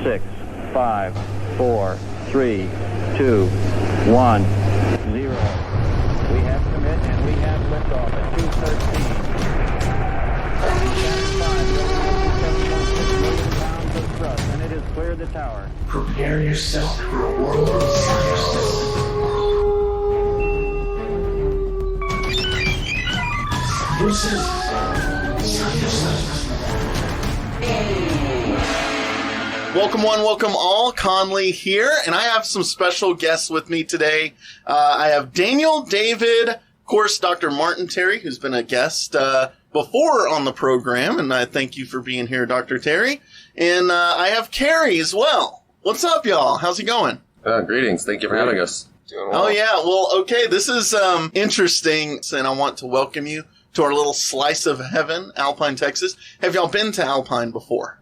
6, 5, 4, 3, 2, 1, 0. We have commit and we have liftoff at 2:13. 7.6 million pounds of thrust, and it has cleared the tower. Prepare yourself for a world of consciousness. This is consciousness. Welcome one, welcome all. Conley here, and I have some special guests with me today. I have Daniel, David, of course, Dr. Martin Terry, who's been a guest before on the program, and I thank you for being here, Dr. Terry. And I have Carey as well. What's up, y'all? How's it going? Greetings. Thank you for having us. Doing well. Oh, yeah. Well, okay, this is interesting, and I want to welcome you to our little slice of heaven, Alpine, Texas. Have y'all been to Alpine before?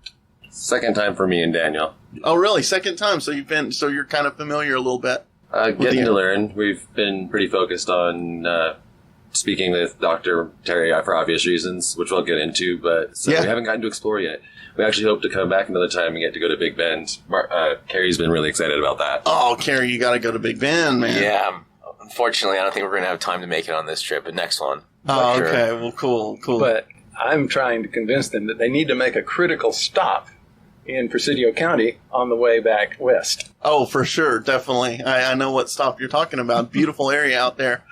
Second time for me and Daniel. Oh, really? Second time. So you're kind of familiar a little bit. Getting to learn. We've been pretty focused on speaking with Dr. Terry for obvious reasons, which we'll get into, but we haven't gotten to explore yet. We actually hope to come back another time and get to go to Big Bend. Carey's been really excited about that. Oh, Carey, you got to go to Big Bend, man. Yeah. Unfortunately, I don't think we're going to have time to make it on this trip, but next one. Oh, sure. Okay. Well, cool. But I'm trying to convince them that they need to make a critical stop in Presidio County on the way back west. Oh, for sure. Definitely. I know what stop you're talking about. Beautiful area out there.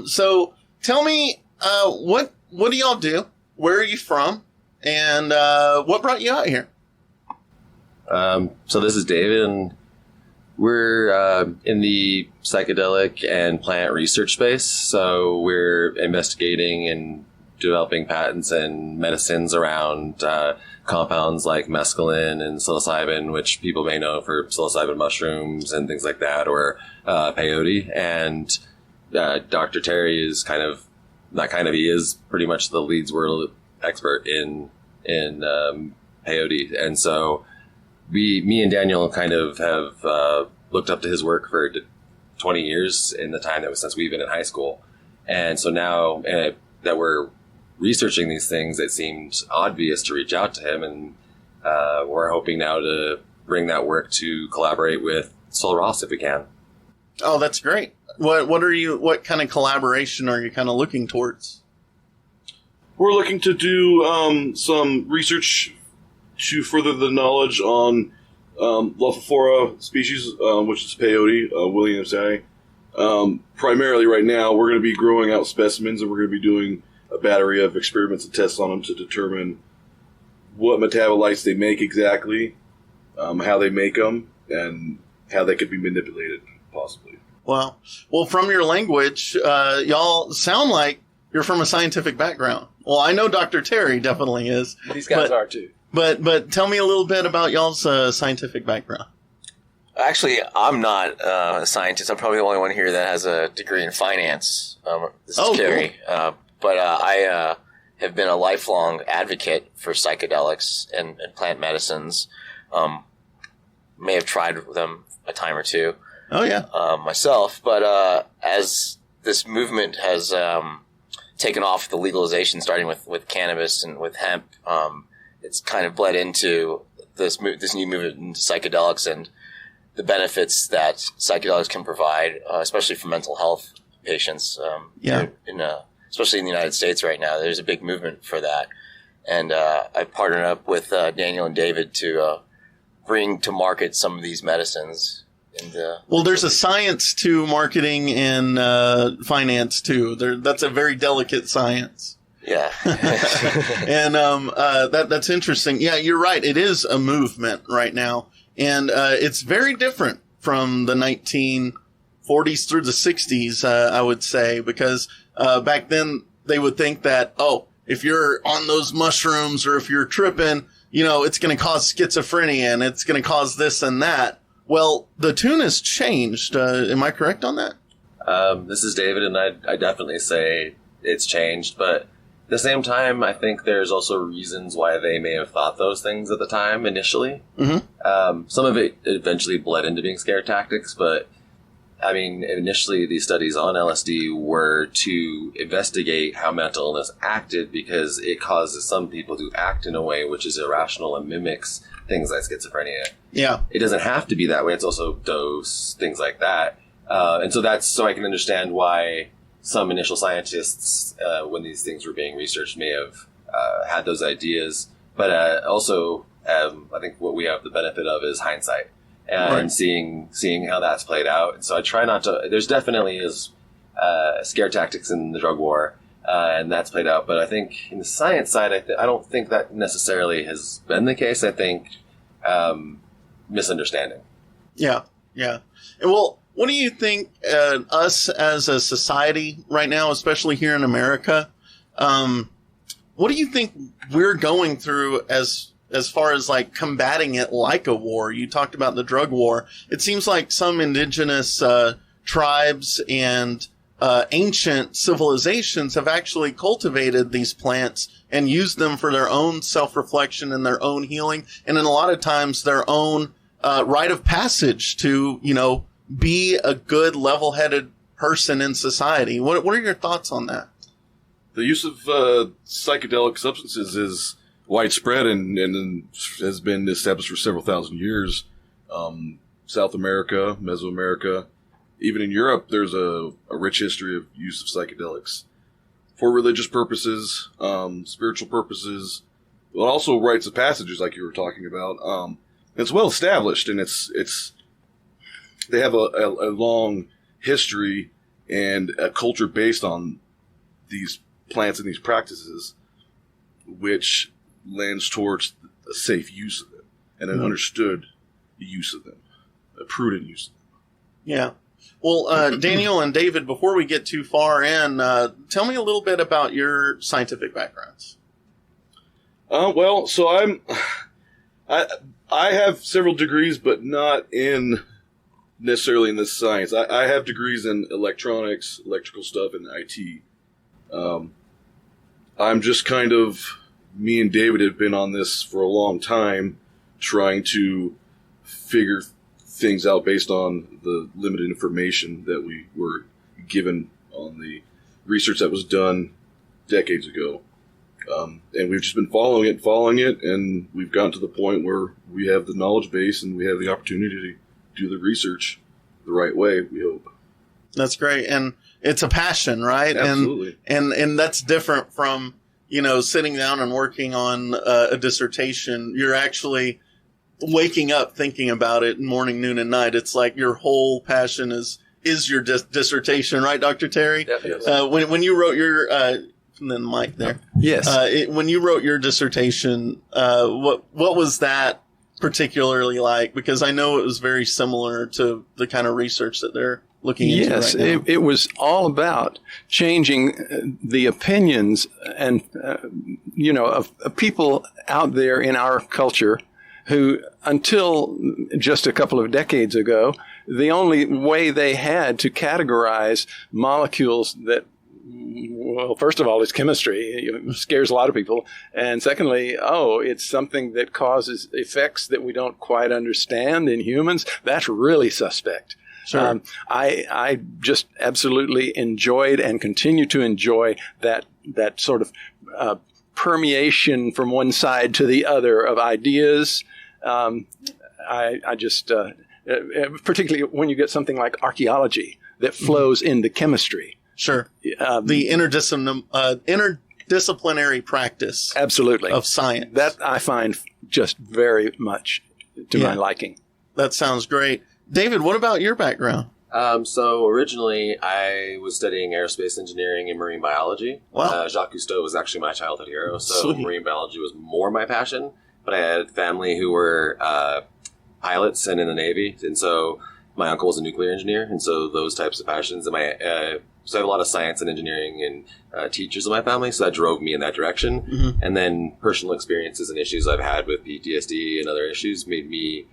So tell me, what do y'all do? Where are you from? And what brought you out here? So this is David, and we're in the psychedelic and plant research space. So we're investigating and developing patents and medicines around compounds like mescaline and psilocybin, which people may know for psilocybin mushrooms and things like that, or peyote. And Dr. Terry is he is pretty much the leads world expert in peyote. And so me and Daniel kind of have looked up to his work for 20 years in the time since we've been in high school. And so now that we're researching these things, it seemed obvious to reach out to him, and we're hoping now to bring that work to collaborate with Sol Ross if we can. Oh, that's great. What kind of collaboration are you kind of looking towards? We're looking to do some research to further the knowledge on Lophophora species, which is peyote, williamsii. Primarily right now, we're going to be growing out specimens, and we're going to be doing a battery of experiments and tests on them to determine what metabolites they make exactly, how they make them, and how they could be manipulated, possibly. Well, from your language, y'all sound like you're from a scientific background. Well, I know Dr. Terry definitely is. These guys are too. But tell me a little bit about y'all's scientific background. Actually, I'm not a scientist. I'm probably the only one here that has a degree in finance. This is Carey. Cool. But I have been a lifelong advocate for psychedelics and plant medicines. May have tried them a time or two. Oh, yeah. Myself. But as this movement has taken off, the legalization, starting with cannabis and with hemp, it's kind of bled into this new movement into psychedelics and the benefits that psychedelics can provide, especially for mental health patients. Especially in the United States right now, there's a big movement for that. And I partnered up with Daniel and David to bring to market some of these medicines. Well, there's a science to marketing and finance, too. That's a very delicate science. Yeah. And that's interesting. Yeah, you're right. It is a movement right now. And it's very different from the 1940s through the 60s, I would say, because back then they would think that, if you're on those mushrooms or if you're tripping, it's going to cause schizophrenia and it's going to cause this and that. Well, the tune has changed. Am I correct on that? This is David, and I definitely say it's changed. But at the same time, I think there's also reasons why they may have thought those things at the time initially. Mm-hmm. Some of it eventually bled into being scare tactics, but I mean, initially these studies on LSD were to investigate how mental illness acted because it causes some people to act in a way which is irrational and mimics things like schizophrenia. Yeah. It doesn't have to be that way. It's also dose, things like that. And so that's so I can understand why some initial scientists, when these things were being researched, may have had those ideas. But also, I think what we have the benefit of is hindsight. And seeing how that's played out. And so I try not to, there's definitely is scare tactics in the drug war, and that's played out. But I think in the science side, I don't think that necessarily has been the case. I think misunderstanding. Yeah, yeah. And well, what do you think us as a society right now, especially here in America, what do you think we're going through as far as like combating it like a war? You talked about the drug war. It seems like some indigenous tribes and ancient civilizations have actually cultivated these plants and used them for their own self-reflection and their own healing, and in a lot of times their own rite of passage to, be a good, level-headed person in society. What are your thoughts on that? The use of psychedelic substances is widespread and has been established for several thousand years. South America, Mesoamerica, even in Europe, there's a rich history of use of psychedelics for religious purposes, spiritual purposes, but also rites of passages, like you were talking about. It's well established, and they have a long history and a culture based on these plants and these practices, which lends towards a safe use of them and an understood use of them, a prudent use of them. Yeah. Well, Daniel and David, before we get too far in, tell me a little bit about your scientific backgrounds. Well, so I have several degrees, but not in necessarily in this science. I have degrees in electronics, electrical stuff, and IT. I'm just kind of, me and David have been on this for a long time, trying to figure things out based on the limited information that we were given on the research that was done decades ago. And we've just been following it, and we've gotten to the point where we have the knowledge base and we have the opportunity to do the research the right way, we hope. That's great. And it's a passion, right? Absolutely. And that's different from, sitting down and working on a dissertation. You're actually waking up thinking about it morning, noon, and night. It's like your whole passion is your dissertation, right, Dr. Terry? Definitely. When you wrote your and then Mike there. Yes. When you wrote your dissertation, what was that particularly like? Because I know it was very similar to the kind of research that they're looking into right now. Yes, it was all about changing the opinions and, of people out there in our culture who, until just a couple of decades ago, the only way they had to categorize molecules that, well, first of all, it's chemistry. It scares a lot of people. And secondly, it's something that causes effects that we don't quite understand in humans. That's really suspect. Sure. I just absolutely enjoyed and continue to enjoy that sort of permeation from one side to the other of ideas. I just, particularly when you get something like archaeology that flows into chemistry. Sure. The interdisciplinary practice. Absolutely. Of science. That I find just very much to my liking. That sounds great. David, what about your background? So originally I was studying aerospace engineering and marine biology. Wow. Jacques Cousteau was actually my childhood hero, so Sweet. Marine biology was more my passion. But I had family who were pilots and in the Navy, and so my uncle was a nuclear engineer, and so those types of passions. And so I have a lot of science and engineering and teachers in my family, so that drove me in that direction. Mm-hmm. And then personal experiences and issues I've had with PTSD and other issues made me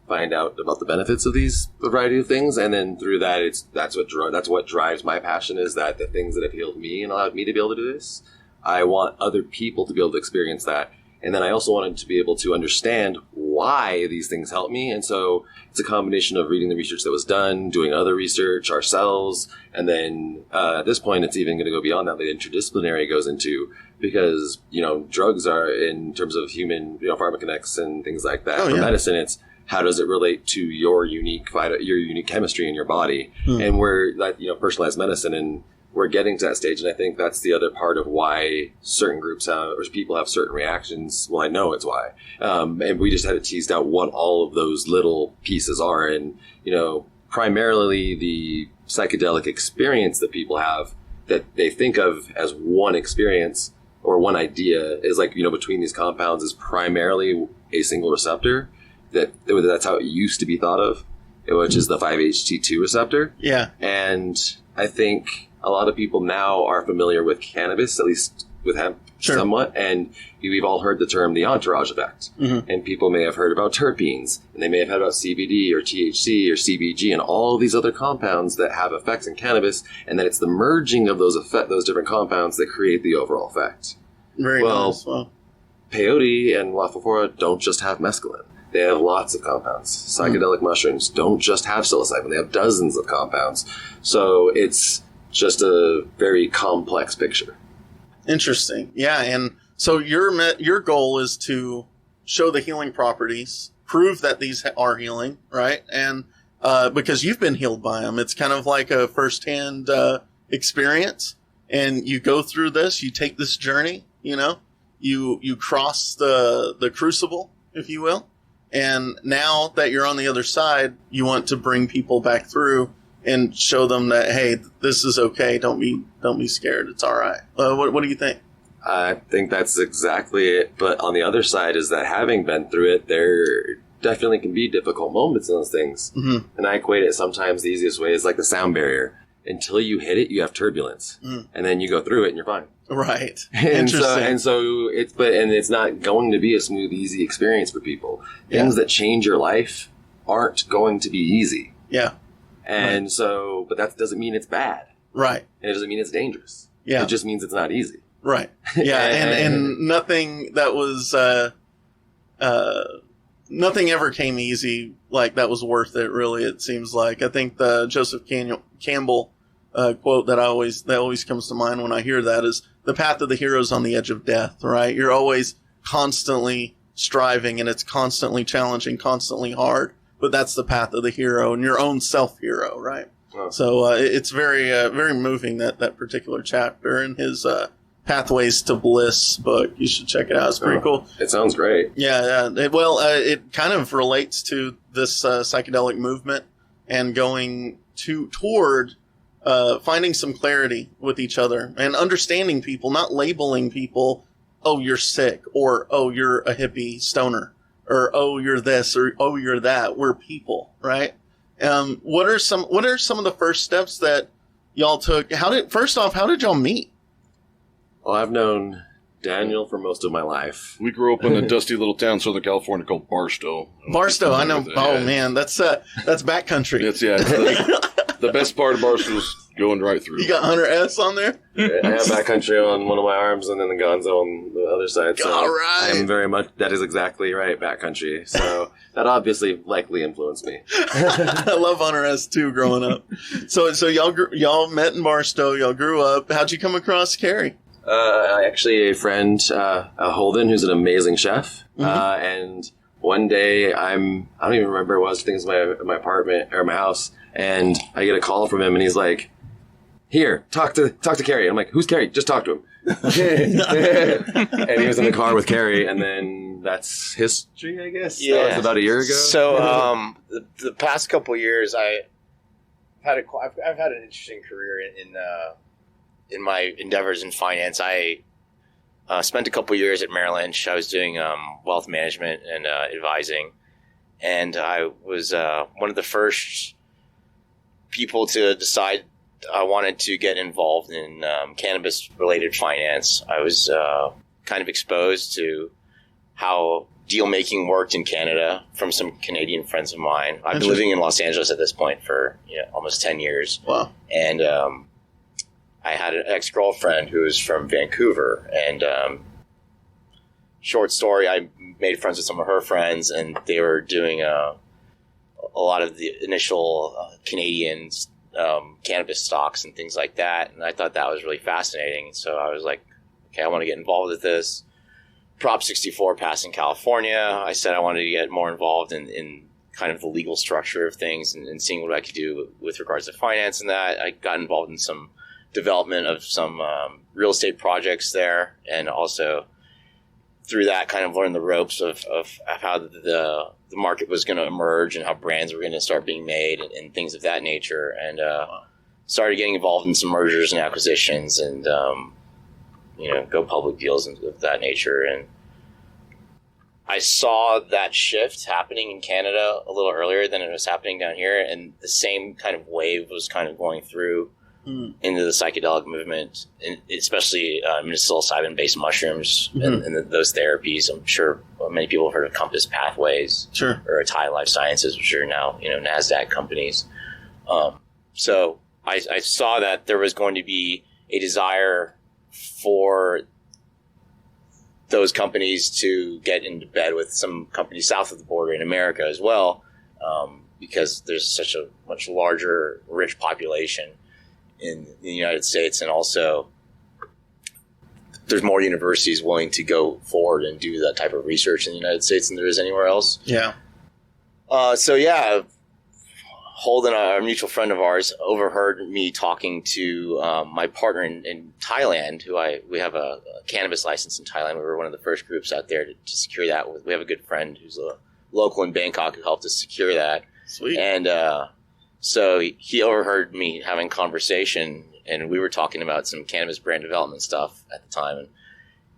find out about the benefits of these variety of things. And then through that, that's what drives my passion, is that the things that have healed me and allowed me to be able to do this, I want other people to be able to experience that. And then I also wanted to be able to understand why these things help me. And so it's a combination of reading the research that was done, doing other research ourselves, and then at this point, it's even going to go beyond that. The interdisciplinary goes into, because, drugs are, in terms of human, pharmacokinetics and things like that. For medicine, it's how does it relate to your unique chemistry in your body? And we're personalized medicine, and we're getting to that stage. And I think that's the other part of why certain groups or people have certain reactions. Well, I know it's why. And we just had it teased out what all of those little pieces are. And, primarily the psychedelic experience that people have, that they think of as one experience or one idea, is between these compounds, is primarily a single receptor. That's how it used to be thought of, which is the 5-HT2 receptor. Yeah. And I think a lot of people now are familiar with cannabis, at least with hemp somewhat. And we've all heard the term the entourage effect. And people may have heard about terpenes, and they may have heard about CBD or THC or CBG and all these other compounds that have effects in cannabis. And that it's the merging of those different compounds that create the overall effect. Very nice. Well, peyote and lafofora don't just have mescaline. They have lots of compounds. Psychedelic mushrooms don't just have psilocybin. They have dozens of compounds. So it's just a very complex picture. Interesting. Yeah. And so your goal is to show the healing properties, prove that these are healing, right? And because you've been healed by them, it's kind of like a firsthand experience. And you go through this, you take this journey, you cross the crucible, if you will. And now that you're on the other side, you want to bring people back through and show them that, hey, this is okay. Don't be scared. It's all right. What do you think? I think that's exactly it. But on the other side is that, having been through it, there definitely can be difficult moments in those things. And I equate it sometimes, the easiest way is like the sound barrier. Until you hit it, you have turbulence. And then you go through it and you're fine. Right. And so it's not going to be a smooth, easy experience for people. Things that change your life aren't going to be easy. Yeah. And so, but that doesn't mean it's bad. Right. And it doesn't mean it's dangerous. Yeah. It just means it's not easy. Right. Yeah. and nothing that was, nothing ever came easy that was worth it, really, it seems like. I think the Joseph Campbell quote that always comes to mind when I hear that is, the path of the hero is on the edge of death, right? You're always constantly striving, and it's constantly challenging, constantly hard, but that's the path of the hero and your own self-hero, right? Oh. So it's very, very moving, that particular chapter in his Pathways to Bliss book. You should check it out. It's pretty cool. It sounds great. Yeah. It kind of relates to this psychedelic movement and going toward finding some clarity with each other and understanding people, not labeling people, oh, you're sick, or oh, you're a hippie stoner, or oh, you're this, or oh, you're that. We're people, right? What are some of the first steps that y'all took? How did y'all meet? Well, I've known Daniel for most of my life. We grew up in a dusty little town in Southern California called Barstow. I know. Oh man, that's backcountry. It's the best part of Barstow is going right through. You got Hunter S on there? Yeah, I have backcountry on one of my arms, and then the Gonzo on the other side. So all right. I am very much, that is exactly right, backcountry. So that obviously likely influenced me. I love Hunter S too, growing up. So y'all met in Barstow. Y'all grew up. How'd you come across Carey? Actually, a friend, Holden, who's an amazing chef. And one day, I don't even remember what it was. I think it was my apartment or my house. And I get a call from him, and he's like, "Here, talk to Carey." I'm like, "Who's Carey? Just talk to him." And he was in the car with Carey, and then that's history, I guess. Yeah, that was about a year ago. So, the past couple of years, I've had an interesting career in my endeavors in finance. I spent a couple of years at Merrill Lynch. I was doing wealth management and advising, and I was one of the first people to decide I wanted to get involved in cannabis-related finance. I was kind of exposed to how deal-making worked in Canada from some Canadian friends of mine. I've been living in Los Angeles at this point for almost 10 years. Wow. And I had an ex-girlfriend who was from Vancouver, and short story, I made friends with some of her friends, and they were doing a lot of the initial Canadian cannabis stocks and things like that. And I thought that was really fascinating. So I was like, okay, I want to get involved with this. Prop 64 passed in California. I said I wanted to get more involved in kind of the legal structure of things and seeing what I could do with regards to finance and that. I got involved in some development of some real estate projects there, and also through that kind of learned the ropes of how the market was going to emerge and how brands were going to start being made and things of that nature, and started getting involved in some mergers and acquisitions and go public deals and of that nature. And I saw that shift happening in Canada a little earlier than it was happening down here, and the same kind of wave was kind of going through into the psychedelic movement, and especially psilocybin-based mushrooms and those therapies. I'm sure many people have heard of Compass Pathways, Sure, or Atai Life Sciences, which are now NASDAQ companies. So I saw that there was going to be a desire for those companies to get into bed with some companies south of the border in America as well, because there's such a much larger, rich population in the United States, and also there's more universities willing to go forward and do that type of research in the United States than there is anywhere else. Yeah. Holden, a mutual friend of ours, overheard me talking to my partner in Thailand, we have a cannabis license in Thailand. We were one of the first groups out there to secure that. We have a good friend who's a local in Bangkok who helped us secure that. Sweet. And so he overheard me having conversation, and we were talking about some cannabis brand development stuff at the time. And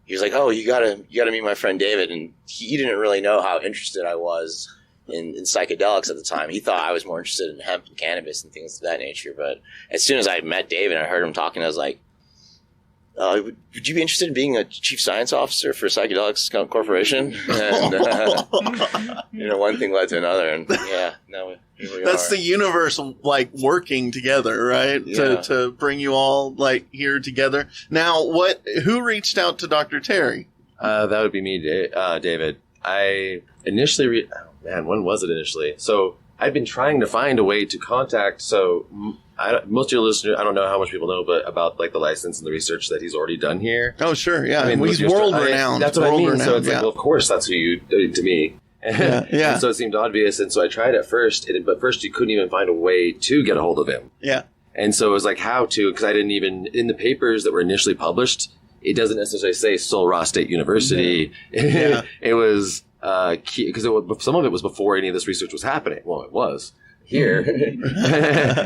he was like, "Oh, you gotta meet my friend David." And he didn't really know how interested I was in psychedelics at the time. He thought I was more interested in hemp and cannabis and things of that nature. But as soon as I met David and I heard him talking, I was like, would you be interested in being a chief science officer for Psychedelics Corporation? And one thing led to another, and here we That's are. the universe like working together, right? Yeah. To bring you all like here together. Now, who reached out to Dr. Terry? That would be me, David. I initially, when was it initially? So I've been trying to find a way to contact. So most of your listeners, I don't know how much people know, but about like the license and the research that he's already done here. Oh, sure, yeah. I mean, He's world renowned. That's what I mean. So it's yeah. like, well, of course, that's who you to me. Yeah. And so it seemed obvious, and so I tried at first, but first you couldn't even find a way to get a hold of him. Yeah. And so it was like, how to? Because I didn't even in the papers that were initially published, it doesn't necessarily say Sul Ross State University. Yeah. It was because some of it was before any of this research was happening. Well, it was here,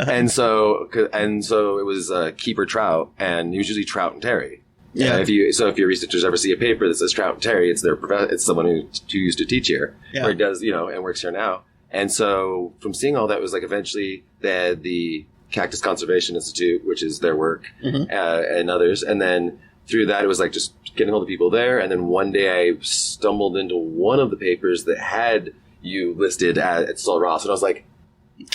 and so it was Keeper Trout, and usually Trout and Terry. Yeah. If your researchers ever see a paper that says Trout and Terry, it's it's someone who used to teach here, Yeah. or does and works here now. And so from seeing all that, it was like eventually they had the Cactus Conservation Institute, which is their work, and others, and then through that, it was like just getting all the people there. And then one day I stumbled into one of the papers that had you listed at Sul Ross. And I was like,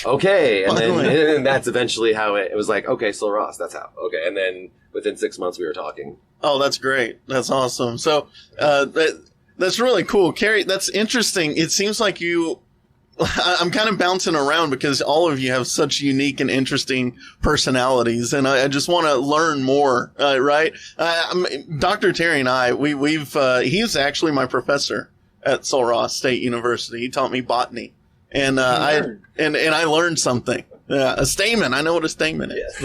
okay. And then and that's eventually how it was like, okay, Sul Ross, that's how. Okay. And then within 6 months, we were talking. Oh, that's great. That's awesome. So that's really cool. Carey, that's interesting. It seems like I'm kind of bouncing around because all of you have such unique and interesting personalities, and I just want to learn more, right? Dr. Terry and I, he's actually my professor at Sul Ross State University. He taught me botany, and I learned something. A stamen. I know what a stamen is,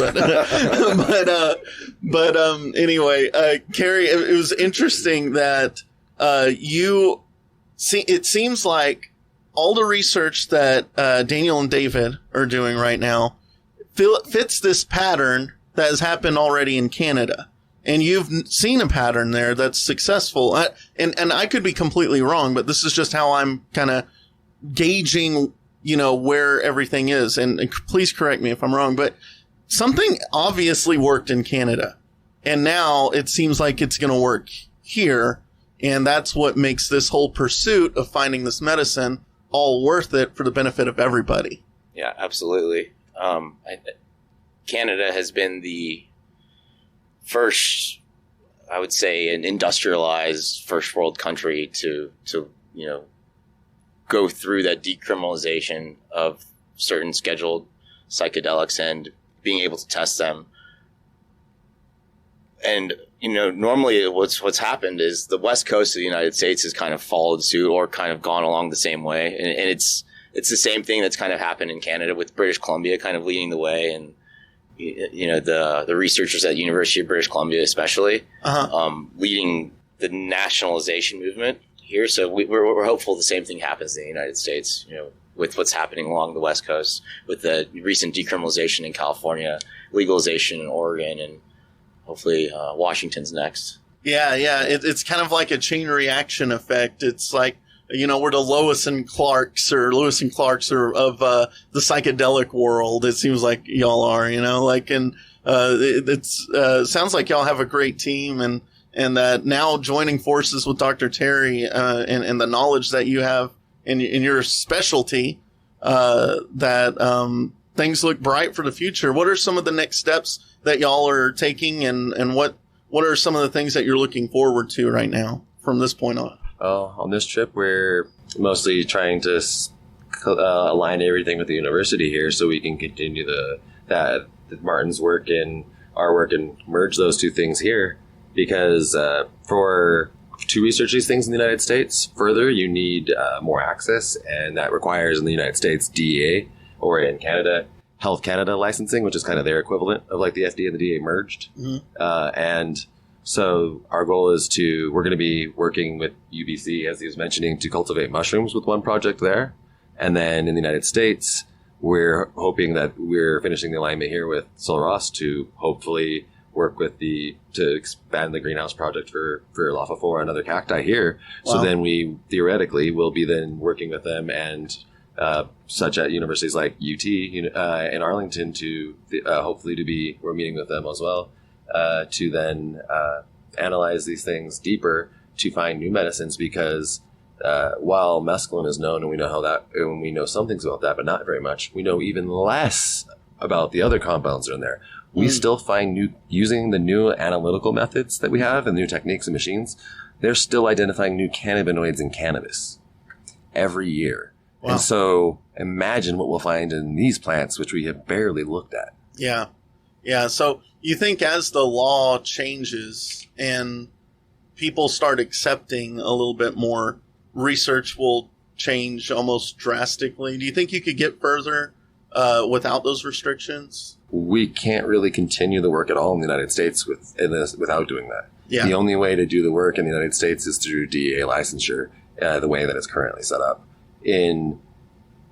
but anyway, Carey, it was interesting that it seems like all the research that Daniel and David are doing right now fits this pattern that has happened already in Canada. And you've seen a pattern there that's successful. And I could be completely wrong, but this is just how I'm kind of gauging, where everything is. And please correct me if I'm wrong, but something obviously worked in Canada. And now it seems like it's going to work here. And that's what makes this whole pursuit of finding this medicine all worth it for the benefit of everybody. Yeah, absolutely. Canada has been the first I would say, an industrialized first world country to go through that decriminalization of certain scheduled psychedelics and being able to test them. And, normally what's happened is the West Coast of the United States has kind of followed suit or kind of gone along the same way. And it's the same thing that's kind of happened in Canada with British Columbia kind of leading the way. And, the researchers at the University of British Columbia, especially, leading the nationalization movement here. So we're hopeful the same thing happens in the United States, with what's happening along the West Coast, with the recent decriminalization in California, legalization in Oregon, and hopefully Washington's next. Yeah. It's kind of like a chain reaction effect. It's like, we're the Lewis and Clarks of the psychedelic world. It seems like y'all are, and sounds like y'all have a great team, and that now joining forces with Dr. Terry and the knowledge that you have in your specialty, that things look bright for the future. What are some of the next steps that y'all are taking, and what are some of the things that you're looking forward to right now from this point on? Well, on this trip, we're mostly trying to align everything with the university here so we can continue that Martin's work and our work and merge those two things here. Because to research these things in the United States further, you need more access, and that requires in the United States DEA, or in Canada, Health Canada licensing, which is kind of their equivalent of like the FDA and the DEA merged. And so our goal is we're going to be working with UBC, as he was mentioning, to cultivate mushrooms with one project there. And then in the United States, we're hoping that we're finishing the alignment here with Sol Ross to hopefully work with to expand the greenhouse project for Lafafora and other cacti here. Wow. So then we theoretically will be then working with them and such at universities like UT in Arlington to hopefully we're meeting with them as well to then analyze these things deeper to find new medicines, because while mescaline is known and we know some things about that, but not very much, we know even less about the other compounds that are in there. We still find using the new analytical methods that we have and new techniques and machines, they're still identifying new cannabinoids in cannabis every year. Wow. And so imagine what we'll find in these plants, which we have barely looked at. Yeah. So you think as the law changes and people start accepting a little bit more, research will change almost drastically? Do you think you could get further without those restrictions? We can't really continue the work at all in the United States without doing that. Yeah. The only way to do the work in the United States is through DEA licensure, the way that it's currently set up. In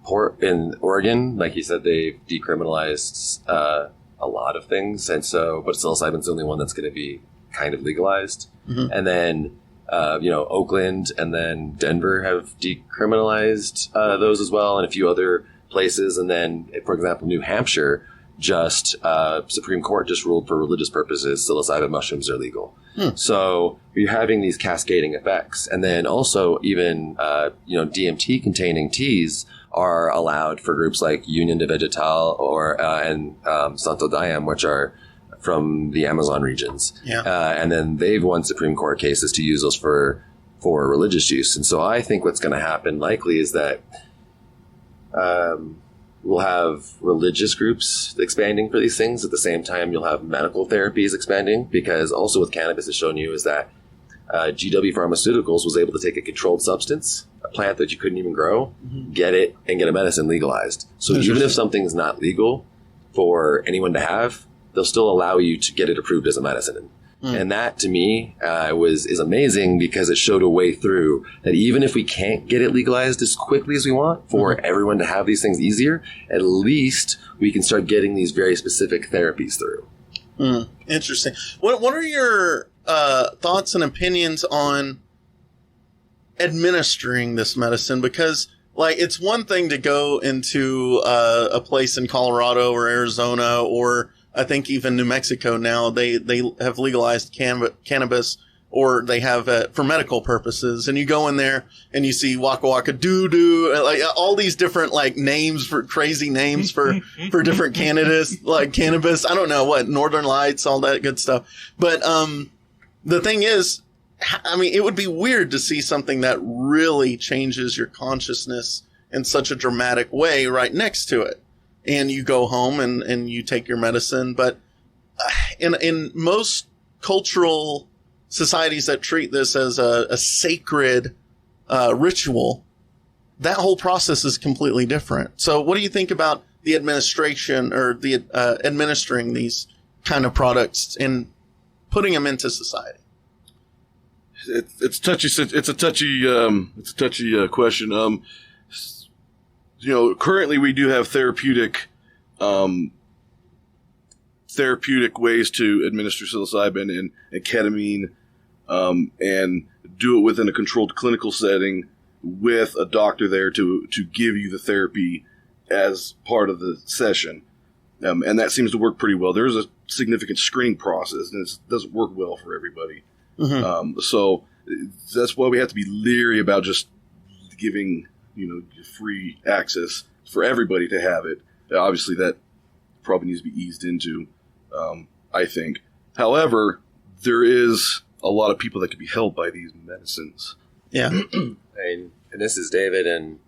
Oregon, like you said, they've decriminalized a lot of things, and so, but psilocybin's the only one that's going to be kind of legalized. Mm-hmm. And then, Oakland and then Denver have decriminalized those as well, and a few other places. And then, for example, New Hampshire, Supreme Court just ruled for religious purposes psilocybin mushrooms are legal. So you're having these cascading effects. And then also even, DMT containing teas are allowed for groups like Union de Vegetal and Santo Daime, which are from the Amazon regions. Yeah. And then they've won Supreme Court cases to use those for religious use. And so I think what's going to happen likely is that we'll have religious groups expanding for these things. At the same time, you'll have medical therapies expanding, because also with cannabis has shown you is that GW Pharmaceuticals was able to take a controlled substance, a plant that you couldn't even grow, get it, and get a medicine legalized. So even if something's not legal for anyone to have, they'll still allow you to get it approved as a medicine. And that, to me, is amazing, because it showed a way through that even if we can't get it legalized as quickly as we want for everyone to have these things easier, at least we can start getting these very specific therapies through. Interesting. What are your thoughts and opinions on administering this medicine? Because, it's one thing to go into a place in Colorado or Arizona, or I think even New Mexico now, they have legalized cannabis, or they have for medical purposes. And you go in there and you see Waka Waka Doo Doo, all these different crazy names for different cannabis, I don't know what, Northern Lights, all that good stuff. But the thing is, I mean, it would be weird to see something that really changes your consciousness in such a dramatic way right next to it. And you go home and you take your medicine. But in most cultural societies that treat this as a sacred ritual, that whole process is completely different. So what do you think about the administration or the administering these kind of products and putting them into society? It's touchy. It's a touchy question. Currently we do have therapeutic ways to administer psilocybin and ketamine, and do it within a controlled clinical setting with a doctor there to give you the therapy as part of the session. And that seems to work pretty well. There's a significant screening process, and it doesn't work well for everybody. Mm-hmm. So that's why we have to be leery about just giving, free access for everybody to have it. Obviously, that probably needs to be eased into, I think. However, there is a lot of people that could be helped by these medicines. Yeah. And this is David, and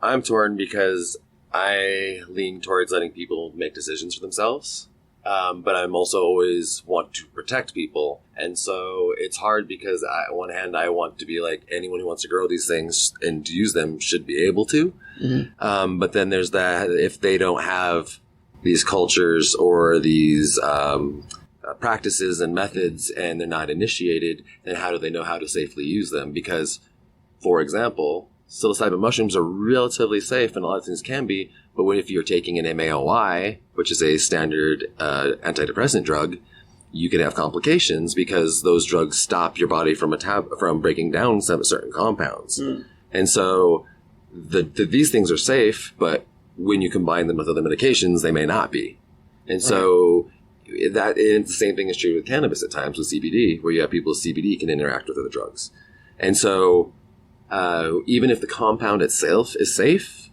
I'm torn because I lean towards letting people make decisions for themselves. But I'm also always want to protect people. And so it's hard because on one hand, I want to be like anyone who wants to grow these things and to use them should be able to. Mm-hmm. But then there's that if they don't have these cultures or these practices and methods and they're not initiated, then how do they know how to safely use them? Because, for example, psilocybin mushrooms are relatively safe and a lot of things can be, but what if you're taking an MAOI, which is a standard antidepressant drug, you can have complications because those drugs stop your body from breaking down some certain compounds. And so these things are safe, but when you combine them with other medications, they may not be. And so that and the same thing is true with cannabis at times with CBD, where you have people with CBD can interact with other drugs. And so even if the compound itself is safe,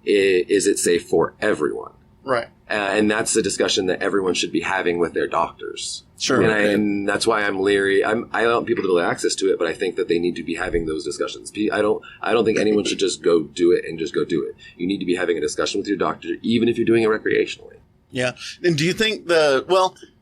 is it safe for everyone? Right. And that's the discussion that everyone should be having with their doctors. Sure. And that's why I'm leery. I want people to have access to it, but I think that they need to be having those discussions. I don't think anyone should just go do it and just go do it. You need to be having a discussion with your doctor, even if you're doing it recreationally. Yeah. And do you think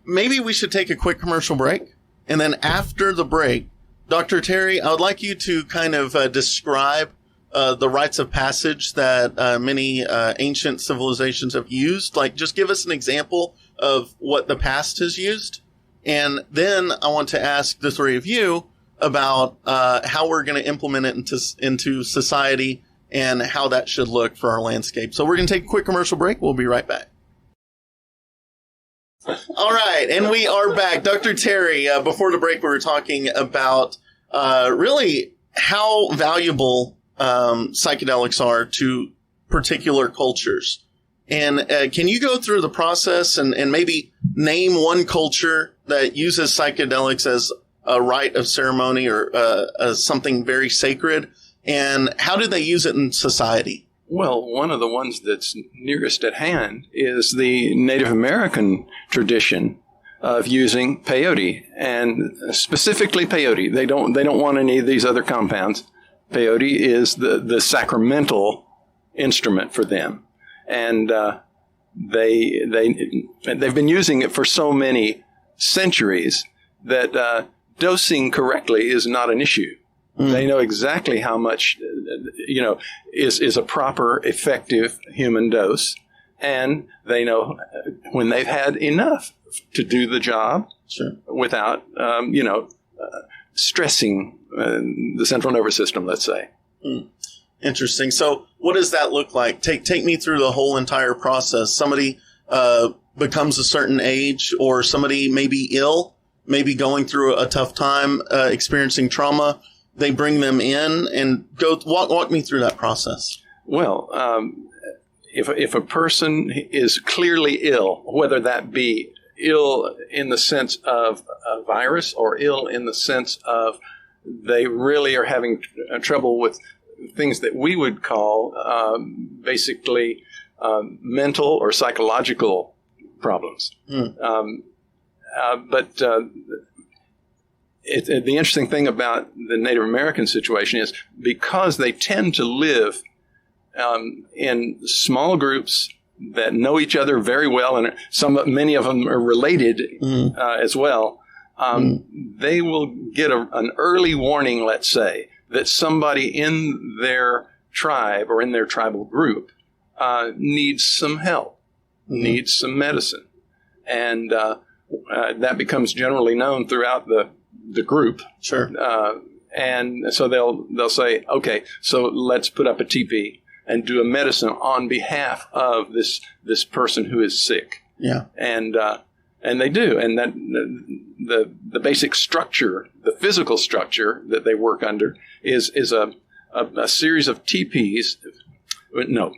maybe we should take a quick commercial break, and then after the break, Dr. Terry, I would like you to kind of describe the rites of passage that many ancient civilizations have used. Like, just give us an example of what the past has used. And then I want to ask the three of you about how we're going to implement it into society and how that should look for our landscape. So we're going to take a quick commercial break. We'll be right back. All right, and we are back. Dr. Terry, before the break, we were talking about really how valuable psychedelics are to particular cultures. And can you go through the process and maybe name one culture that uses psychedelics as a rite of ceremony or as something very sacred? And how do they use it in society? Well, one of the ones that's nearest at hand is the Native American tradition of using peyote, and specifically peyote. They don't want any of these other compounds. Peyote is the sacramental instrument for them, and they've been using it for so many centuries that dosing correctly is not an issue. They know exactly how much, is a proper, effective human dose. And they know when they've had enough to do the job without, stressing the central nervous system, let's say. Interesting. So what does that look like? Take me through the whole entire process. Somebody becomes a certain age, or somebody may be ill, maybe going through a tough time, experiencing trauma. They bring them in and walk me through that process. Well, if a person is clearly ill, whether that be ill in the sense of a virus or ill in the sense of they really are having trouble with things that we would call basically mental or psychological problems. But the interesting thing about the Native American situation is because they tend to live in small groups that know each other very well, and many of them are related as well. They will get an early warning, let's say, that somebody in their tribe or in their tribal group needs some help, needs some medicine, and that becomes generally known throughout the group. Sure. And so they'll say, okay, so let's put up a teepee and do a medicine on behalf of this person who is sick. Yeah. And they do. And that the basic structure, the physical structure that they work under is a series of teepees. No,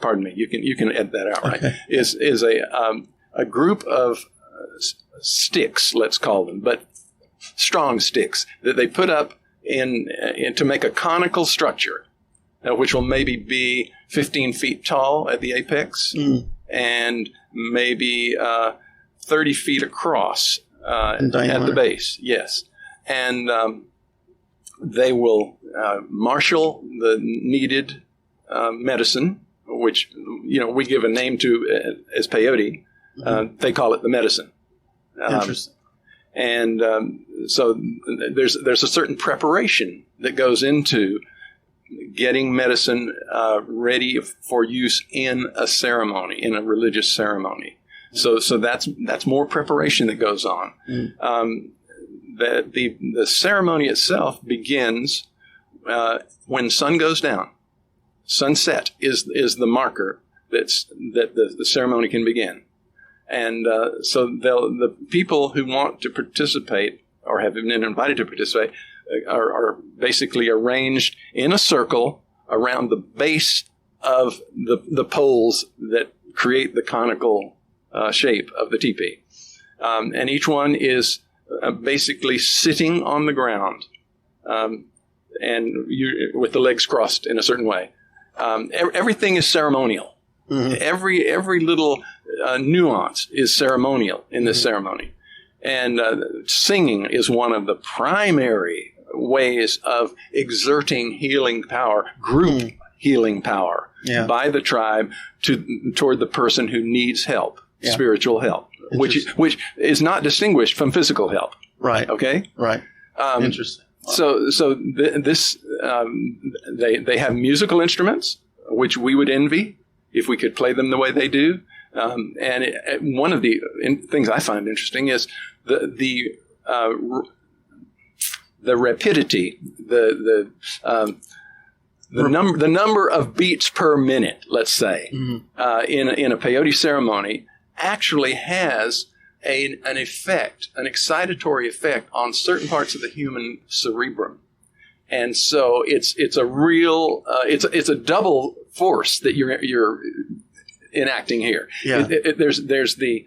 pardon me. You can edit that out, right? Okay. Is a group of sticks, let's call them, but strong sticks that they put up in to make a conical structure, which will maybe be 15 feet tall at the apex and maybe 30 feet across at the base. Yes. And they will marshal the needed medicine, which we give a name to as peyote. They call it the medicine. Interesting. And so there's a certain preparation that goes into getting medicine ready for use in a ceremony, in a religious ceremony. So that's more preparation that goes on. The ceremony itself begins when sun goes down. Sunset is the marker that the ceremony can begin. And so the people who want to participate or have been invited to participate are basically arranged in a circle around the base of the poles that create the conical shape of the teepee. And each one is basically sitting on the ground and with the legs crossed in a certain way. Everything is ceremonial. Every little nuance is ceremonial in this ceremony. And singing is one of the primary ways of exerting healing power, group healing power by the tribe toward the person who needs help, spiritual help, which is not distinguished from physical help. Right. Okay? Right. Interesting. So they have musical instruments, which we would envy if we could play them the way they do. And one of the things I find interesting is the rapidity, the number of beats per minute, let's say, in a peyote ceremony actually has an effect, an excitatory effect on certain parts of the human cerebrum. And so it's a real it's a double force that you're enacting here. Yeah. There's the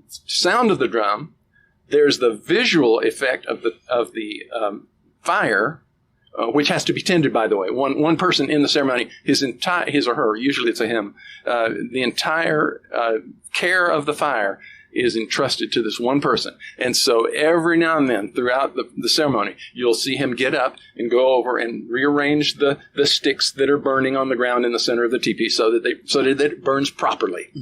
sound of the drum. There's the visual effect of the fire, which has to be tended, by the way. One person in the ceremony, his or her, usually it's a him, the entire care of the fire is entrusted to this one person. And so every now and then throughout the ceremony, you'll see him get up and go over and rearrange the sticks that are burning on the ground in the center of the teepee so that it burns properly.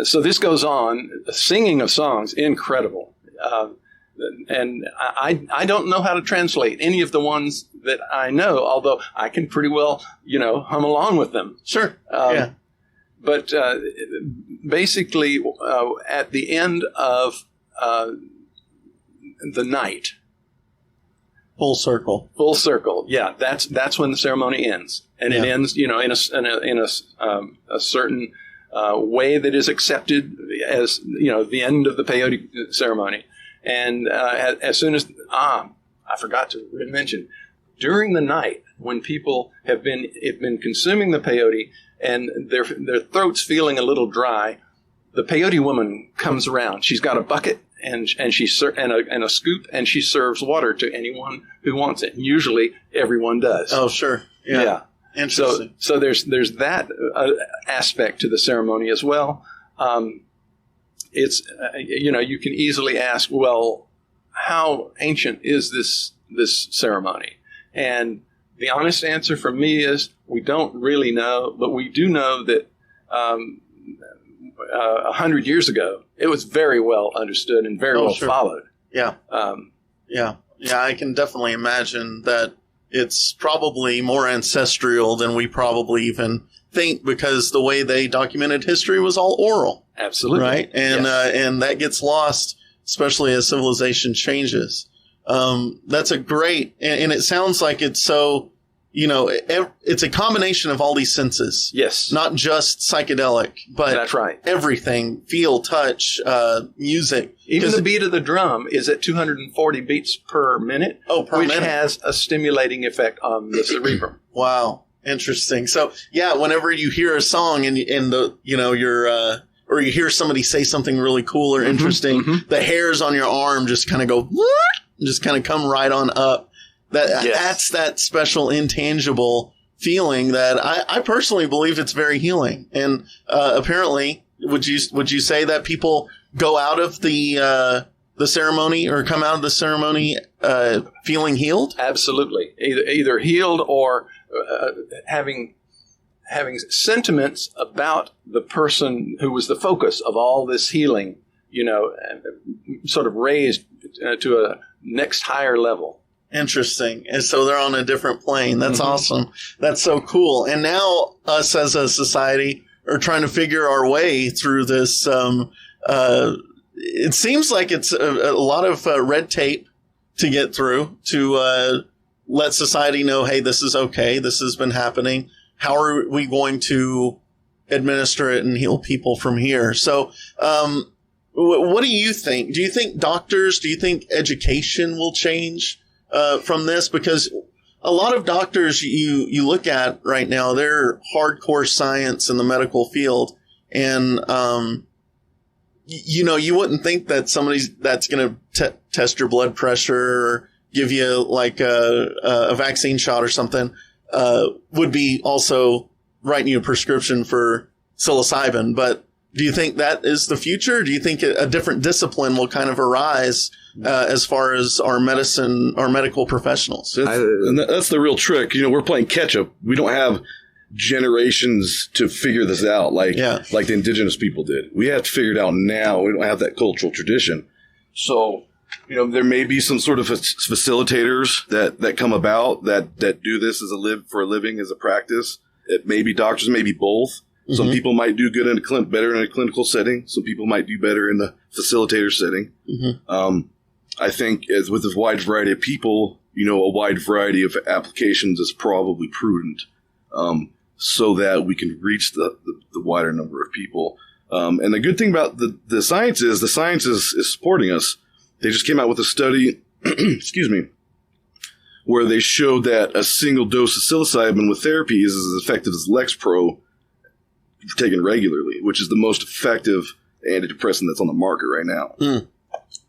So this goes on, singing of songs, incredible. And I don't know how to translate any of the ones that I know, although I can pretty well, hum along with them. Sure. But basically, at the end of the night, full circle. Yeah, that's when the ceremony ends, and it ends, in a certain way that is accepted as the end of the peyote ceremony. And as soon as I forgot to mention, during the night when people have been consuming the peyote and their throats feeling a little dry, the peyote woman comes around. She's got a bucket and a scoop, and she serves water to anyone who wants it. Usually, everyone does. Oh, sure, yeah. Interesting. So there's that aspect to the ceremony as well. it's you can easily ask, well, how ancient is this ceremony? And the honest answer from me is we don't really know, but we do know that 100 years ago it was very well understood and very well followed. Yeah. Yeah, I can definitely imagine that it's probably more ancestral than we probably even think, because the way they documented history was all oral. Absolutely. Right? And and that gets lost, especially as civilization changes. That's a great, and it sounds like it's so, it's a combination of all these senses. Yes. Not just psychedelic, but that's right. Everything, feel, touch, music. Even the beat of the drum is at 240 beats per minute, which has a stimulating effect on the cerebrum. Wow. Interesting. So yeah, whenever you hear a song and you're, or you hear somebody say something really cool or interesting, the hairs on your arm just kind of go, just kind of come right on up. That's that special intangible feeling that I personally believe it's very healing. And apparently, would you say that people go out of the ceremony or come out of the ceremony feeling healed? Absolutely, either healed or having sentiments about the person who was the focus of all this healing, sort of raised to a next higher level. Interesting. And so they're on a different plane. That's awesome. That's so cool. And now us as a society are trying to figure our way through this. It seems like it's a lot of red tape to get through to let society know, hey, this is okay. This has been happening. How are we going to administer it and heal people from here? So, what do you think? Do you think education will change from this? Because a lot of doctors you look at right now, they're hardcore science in the medical field. And, you wouldn't think that somebody that's going to test your blood pressure or give you like a vaccine shot or something, would be also writing you a prescription for psilocybin. But do you think that is the future? Do you think a different discipline will kind of arise as far as our medical professionals? That's the real trick. We're playing catch up. We don't have generations to figure this out like the indigenous people did. We have to figure it out now. We don't have that cultural tradition. So, there may be some sort of facilitators that come about that do this for a living, as a practice. It may be doctors, maybe both. Some people might do good better in a clinical setting. Some people might do better in the facilitator setting. I think as with this wide variety of people, a wide variety of applications is probably prudent, so that we can reach the wider number of people. And the good thing about the science is supporting us. They just came out with a study, excuse me, where they showed that a single dose of psilocybin with therapy is as effective as Lexapro taken regularly, which is the most effective antidepressant that's on the market right now.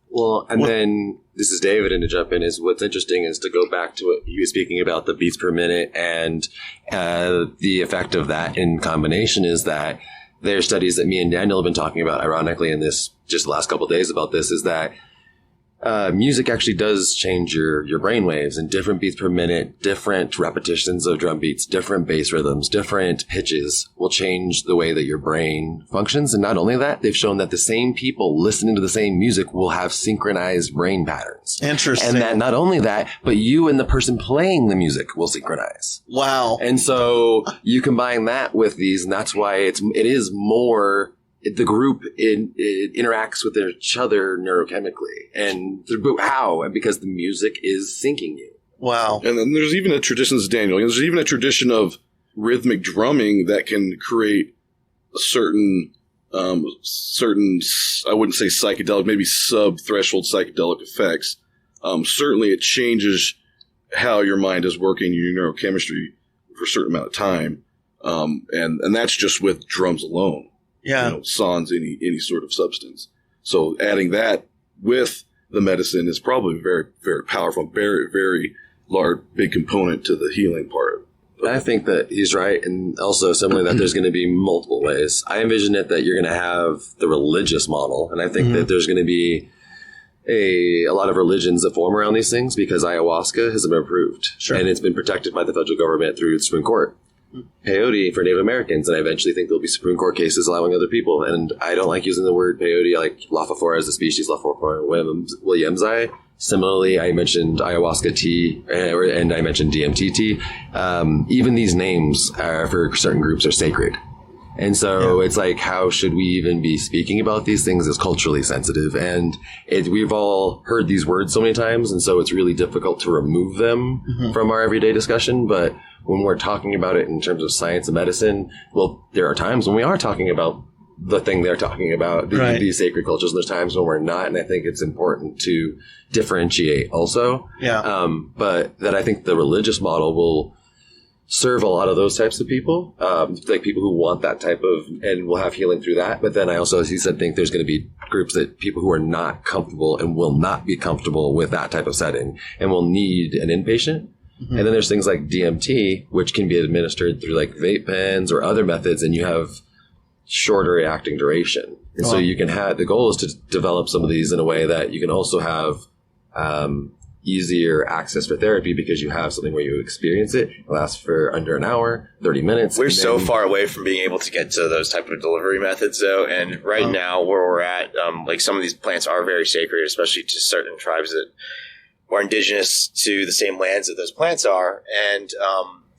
Well, and then this is David, and to jump in is what's interesting is to go back to what he was speaking about, the beats per minute, and the effect of that in combination is that there are studies that me and Daniel have been talking about, ironically, in this just the last couple of days about this, is that music actually does change your brain waves, and different beats per minute, different repetitions of drum beats, different bass rhythms, different pitches will change the way that your brain functions. And not only that, they've shown that the same people listening to the same music will have synchronized brain patterns. Interesting. And that not only that, but you and the person playing the music will synchronize. Wow. And so you combine that with these, and that's why it is more. The group it interacts with each other neurochemically, and how? And because the music is syncing you. Wow. And then there's even a tradition, this is Daniel, there's even a tradition of rhythmic drumming that can create a certain, I wouldn't say psychedelic, maybe sub-threshold psychedelic effects. Certainly it changes how your mind is working, your neurochemistry for a certain amount of time. And that's just with drums alone. Yeah. Sans any sort of substance. So adding that with the medicine is probably very, very powerful, very, very large, big component to the healing part I think that he's right, and also similarly that there's going to be multiple ways. I envision it that you're going to have the religious model, and I think that there's going to be a lot of religions that form around these things because ayahuasca has been approved, and it's been protected by the federal government through the Supreme Court. Peyote for Native Americans, and I eventually think there'll be Supreme Court cases allowing other people. And I don't like using the word peyote. I like Lafafora as a species, Lafafora williamsi. Similarly, I mentioned ayahuasca tea, and I mentioned DMT tea. Even these names for certain groups are sacred. And so it's like, how should we even be speaking about these things as culturally sensitive? And we've all heard these words so many times, and so it's really difficult to remove them from our everyday discussion. But when we're talking about it in terms of science and medicine, well, there are times when we are talking about the thing they're talking about, these sacred cultures, and there's times when we're not. And I think it's important to differentiate also. But that I think the religious model will serve a lot of those types of people, like people who want that type of, and will have healing through that. But then I also, as he said, think there's going to be groups that people who are not comfortable and will not be comfortable with that type of setting and will need an inpatient. And then there's things like DMT, which can be administered through like vape pens or other methods, and you have shorter acting duration. And so you can have, the goal is to develop some of these in a way that you can also have easier access for therapy because you have something where you experience it. It lasts for under an hour, 30 minutes. We're so far away from being able to get to those type of delivery methods, though. And right now, where we're at, like some of these plants are very sacred, especially to certain tribes that are indigenous to the same lands that those plants are. And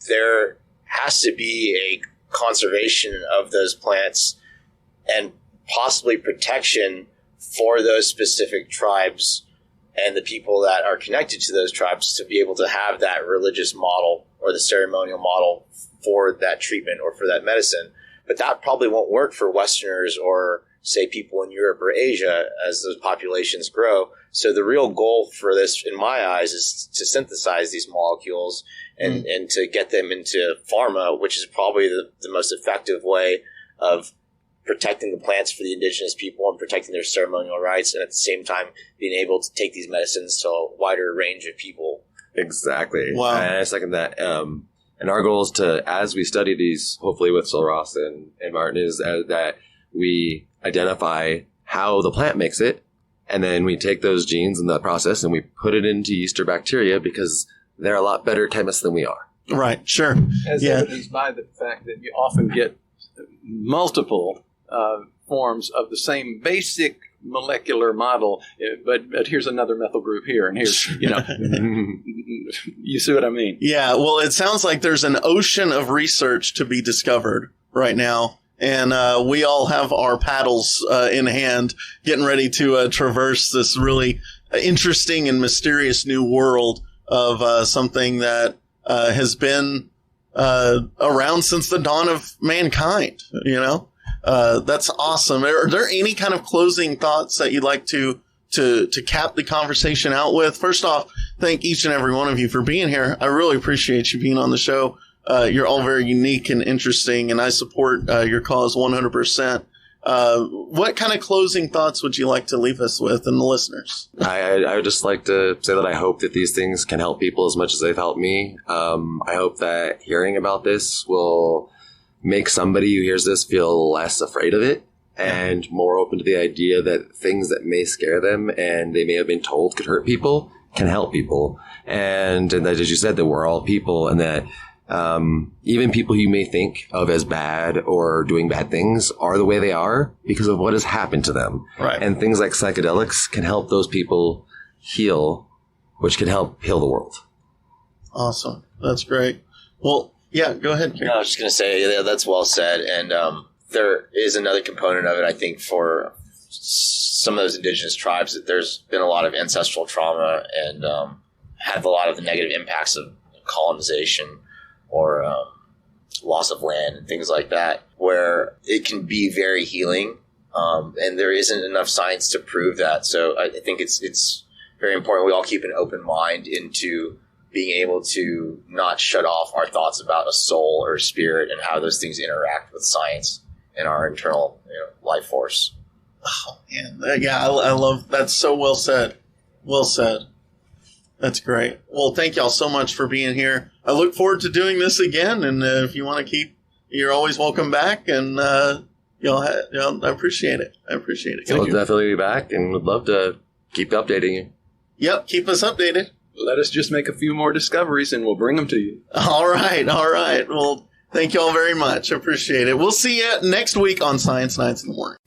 there has to be a conservation of those plants and possibly protection for those specific tribes and the people that are connected to those tribes to be able to have that religious model or the ceremonial model for that treatment or for that medicine. But that probably won't work for Westerners or, say, people in Europe or Asia as those populations grow. So the real goal for this, in my eyes, is to synthesize these molecules and to get them into pharma, which is probably the most effective way of protecting the plants for the indigenous people and protecting their ceremonial rights, and at the same time being able to take these medicines to a wider range of people. Exactly. Wow. And I second that. And our goal is to, as we study these, hopefully with Sil Ross and Martin, is that we identify how the plant makes it, and then we take those genes in the process and we put it into yeast or bacteria because they're a lot better chemists than we are. Right. Sure. As evidenced by the fact that you often get multiple forms of the same basic molecular model, but here's another methyl group here, and here's, you see what I mean? Yeah, well, it sounds like there's an ocean of research to be discovered right now, and we all have our paddles in hand, getting ready to traverse this really interesting and mysterious new world of something that has been around since the dawn of mankind, That's awesome. Are there any kind of closing thoughts that you'd like to cap the conversation out with? First off, thank each and every one of you for being here. I really appreciate you being on the show. You're all very unique and interesting, and I support your cause 100%. What kind of closing thoughts would you like to leave us with and the listeners? I would just like to say that I hope that these things can help people as much as they've helped me. I hope that hearing about this will make somebody who hears this feel less afraid of it and more open to the idea that things that may scare them and they may have been told could hurt people can help people. And that, as you said, that we're all people, and that even people you may think of as bad or doing bad things are the way they are because of what has happened to them. Right. And things like psychedelics can help those people heal, which can help heal the world. Awesome. That's great. Well, yeah, go ahead, Carey. No, I was just going to say, that's well said. And there is another component of it, I think, for some of those indigenous tribes, that there's been a lot of ancestral trauma and have a lot of the negative impacts of colonization or loss of land and things like that, where it can be very healing. And there isn't enough science to prove that. So I think it's very important we all keep an open mind into being able to not shut off our thoughts about a soul or spirit and how those things interact with science and our internal life force. Oh, man. Yeah, I love that's so well said. Well said. That's great. Well, thank y'all so much for being here. I look forward to doing this again. And if you want to keep, you're always welcome back. And I appreciate it. I appreciate it. We'll definitely be back, and would love to keep updating you. Yep, keep us updated. Let us just make a few more discoveries, and we'll bring them to you. All right. Well, thank you all very much. I appreciate it. We'll see you next week on Science Nights in the Morning.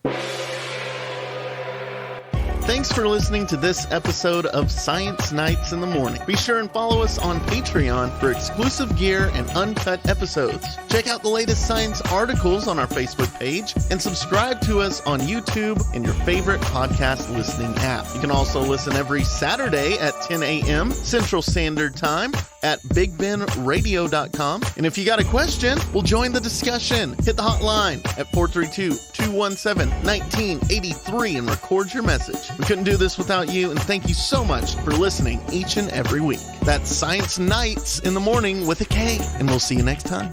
Thanks for listening to this episode of Science Nights in the Morning. Be sure and follow us on Patreon for exclusive gear and uncut episodes. Check out the latest science articles on our Facebook page and subscribe to us on YouTube and your favorite podcast listening app. You can also listen every Saturday at 10 a.m. Central Standard Time at BigBenRadio.com. And if you got a question, we'll join the discussion. Hit the hotline at 432-217-1983 and record your message. We couldn't do this without you, and thank you so much for listening each and every week. That's Science Nights in the Morning with a K, and we'll see you next time.